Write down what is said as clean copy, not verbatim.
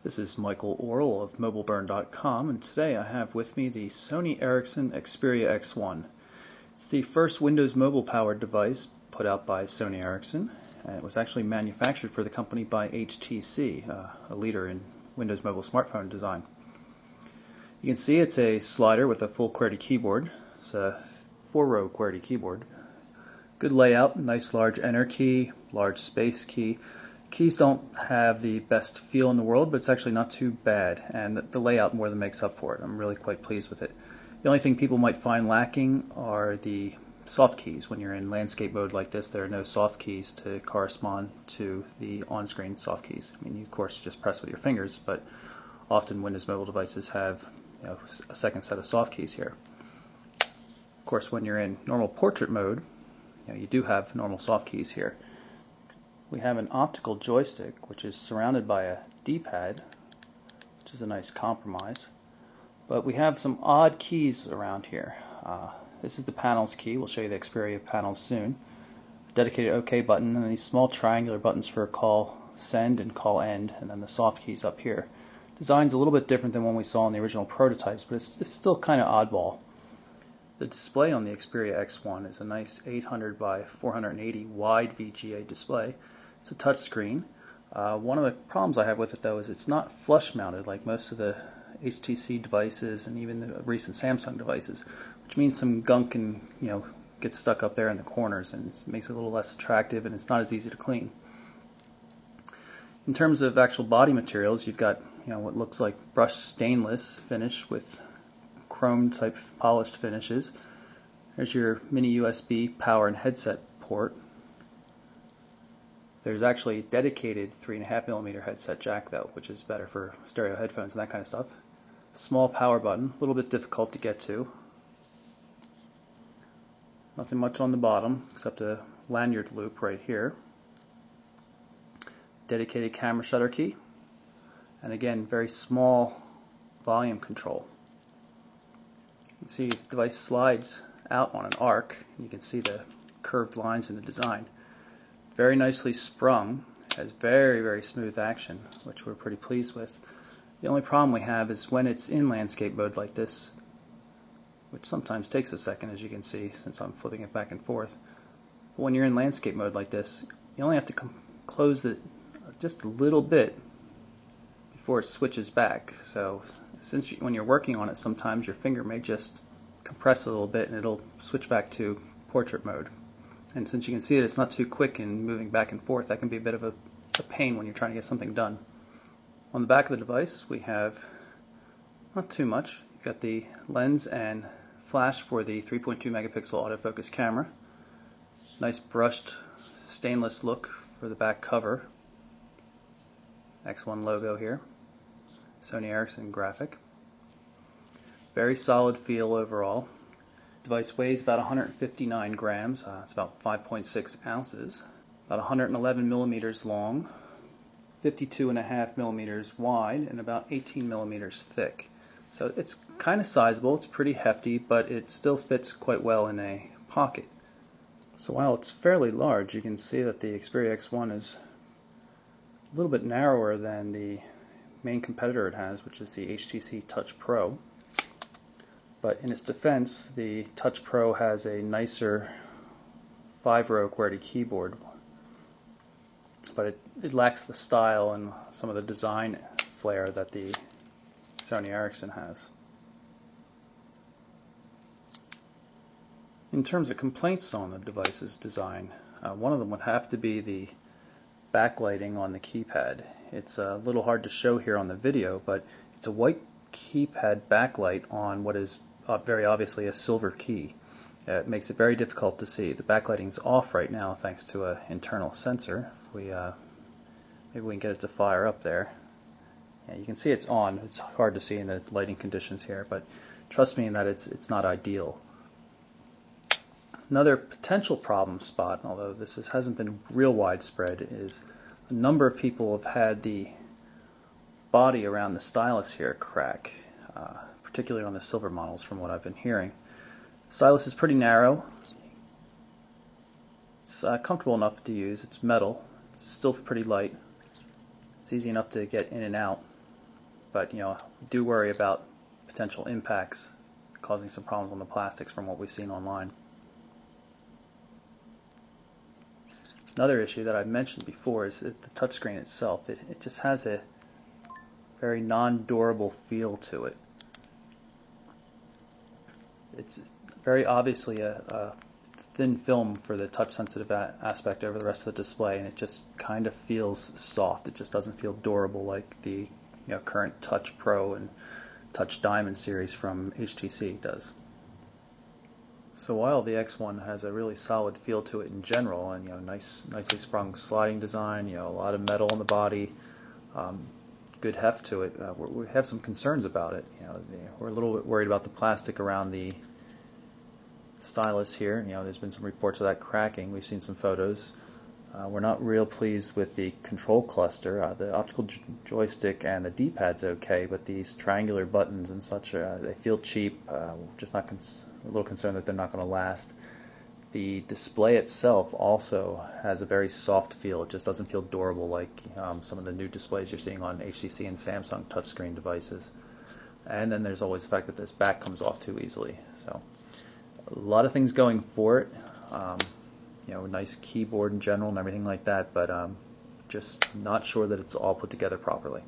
This is Michael Orrell of MobileBurn.com, and today I have with me the Sony Ericsson Xperia X1. It's the first Windows Mobile powered device put out by Sony Ericsson, and it was actually manufactured for the company by HTC, a leader in Windows Mobile smartphone design. You can see it's a slider with a full QWERTY keyboard. It's a 4-row QWERTY keyboard. Good layout, nice large enter key, large space key. Keys don't have the best feel in the world, but it's actually not too bad, and the layout more than makes up for it. I'm really quite pleased with it. The only thing people might find lacking are the soft keys. When you're in landscape mode like this, there are no soft keys to correspond to the on-screen soft keys. I mean, you of course just press with your fingers, but often Windows Mobile devices have a second set of soft keys here. Of course, when you're in normal portrait mode, you do have normal soft keys here. We have an optical joystick, which is surrounded by a D-pad, which is a nice compromise. But we have some odd keys around here. This is the panels key. We'll show you the Xperia panels soon. A dedicated OK button, and these small triangular buttons for call send and call end, and then the soft keys up here. Design's a little bit different than one we saw in the original prototypes, but it's still kind of oddball. The display on the Xperia X1 is a nice 800 by 480 wide VGA display. It's a touch screen. One of the problems I have with it, though, is it's not flush mounted like most of the HTC devices and even the recent Samsung devices, which means some gunk can get stuck up there in the corners, and it makes it a little less attractive, and it's not as easy to clean. In terms of actual body materials, you've got what looks like brushed stainless finish with chrome type polished finishes. There's your mini USB power and headset port. There's actually a dedicated 3.5mm headset jack, though, which is better for stereo headphones and that kind of stuff. Small power button, a little bit difficult to get to. Nothing much on the bottom except a lanyard loop right here. Dedicated camera shutter key. And again, very small volume control. You can see the device slides out on an arc. You can see the curved lines in the design. Very nicely sprung, has very, very smooth action, which we're pretty pleased with. The only problem we have is when it's in landscape mode like this, which sometimes takes a second, as you can see, since I'm flipping it back and forth. But when you're in landscape mode like this, you only have to close it just a little bit before it switches back. So since when you're working on it, sometimes your finger may just compress a little bit and it'll switch back to portrait mode. And since you can see that it's not too quick in moving back and forth, that can be a bit of a pain when you're trying to get something done. On the back of the device, we have not too much. You've got the lens and flash for the 3.2 megapixel autofocus camera. Nice brushed stainless look for the back cover. X1 logo here. Sony Ericsson graphic. Very solid feel overall. Device weighs about 159 grams, it's about 5.6 ounces, about 111 millimeters long, 52.5 millimeters wide, and about 18 millimeters thick. So it's kind of sizable, it's pretty hefty, but it still fits quite well in a pocket. So while it's fairly large, you can see that the Xperia X1 is a little bit narrower than the main competitor it has, which is the HTC Touch Pro. But in its defense, the Touch Pro has a nicer 5-row QWERTY keyboard, but it lacks the style and some of the design flair that the Sony Ericsson has. In terms of complaints on the device's design, one of them would have to be the backlighting on the keypad. It's a little hard to show here on the video, but it's a white keypad backlight on what is very obviously a silver key. It makes it very difficult to see. The backlighting's off right now thanks to an internal sensor. Maybe we can get it to fire up there. Yeah, you can see it's on. It's hard to see in the lighting conditions here, but trust me in that it's not ideal. Another potential problem spot, although this hasn't been real widespread, is a number of people have had the body around the stylus here crack, particularly on the silver models from what I've been hearing. The stylus is pretty narrow. It's comfortable enough to use. It's metal. It's still pretty light. It's easy enough to get in and out. but do worry about potential impacts causing some problems on the plastics from what we've seen online. Another issue that I've mentioned before is that the touchscreen itself. It just has a very non-durable feel to it. It's very obviously a thin film for the touch-sensitive aspect over the rest of the display, and it just kind of feels soft. It just doesn't feel durable like the current Touch Pro and Touch Diamond series from HTC does. So while the X1 has a really solid feel to it in general, and nicely sprung sliding design, a lot of metal in the body, good heft to it, we have some concerns about it. We're a little bit worried about the plastic around the stylus here. There's been some reports of that cracking. We've seen some photos. We're not real pleased with the control cluster. The optical joystick and the D-pad's okay, but these triangular buttons and such, they feel cheap. Just not a little concerned that they're not going to last. The display itself also has a very soft feel. It just doesn't feel durable like some of the new displays you're seeing on HTC and Samsung touchscreen devices. And then there's always the fact that this back comes off too easily. So a lot of things going for it. Nice keyboard in general and everything like that, but just not sure that it's all put together properly.